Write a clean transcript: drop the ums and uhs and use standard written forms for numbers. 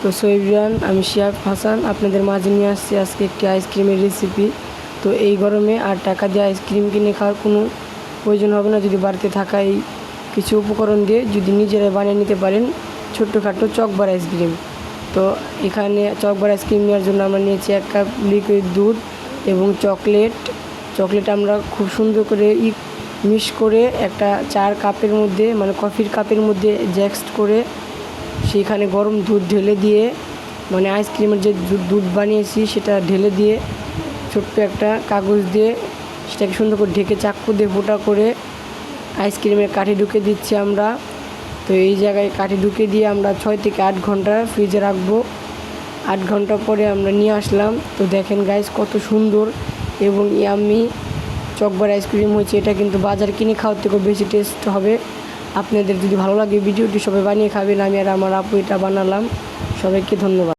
তো এভরিওয়ান, আমি শিহাব হাসান আপনাদের মাঝে নিয়ে আসছি আজকে একটি আইসক্রিমের রেসিপি। তো এই গরমে আর টাকা দিয়ে আইসক্রিম কিনে খাওয়ার কোনো প্রয়োজন হবে না যদি বাড়িতে থাকা এই কিছু উপকরণ দিয়ে যদি নিজেরাই বানিয়ে নিতে পারেন ছোট্টখাটো চকবার আইসক্রিম। তো এখানে চকবার আইসক্রিম নেওয়ার জন্য আমরা নিয়েছি 1 কাপ লিকুইড দুধ এবং চকলেট আমরা খুব সুন্দর করে মিক্স করে একটা 4 কাপের মধ্যে মানে কফির কাপের মধ্যে জ্যাক্সড করে সেইখানে গরম দুধ ঢেলে দিয়ে মানে আইসক্রিমের যে দুধ বানিয়েছি সেটা ঢেলে দিয়ে ছোট্ট একটা কাগজ দিয়ে সেটাকে সুন্দর করে ঢেকে চাকু দিয়ে ফোঁটা করে আইসক্রিমের কাঠি ঢুকে দিচ্ছি আমরা। তো এই জায়গায় কাঠি ঢুকে দিয়ে আমরা 6 থেকে 8 ঘন্টা ফ্রিজে রাখবো। 8 ঘন্টা পরে আমরা নিয়ে আসলাম। তো দেখেন গাইস কত সুন্দর এবং ইয়াম্মি চকবার আইসক্রিম হয়েছে। এটা কিন্তু বাজার কিনে খাওয়ার থেকেও বেশি টেস্ট হবে। আপনাদের যদি ভালো লাগে ভিডিওটি সবাই বানিয়ে খাবেন। আমি আর আমার আপু এটা বানালাম। সবাইকে ধন্যবাদ।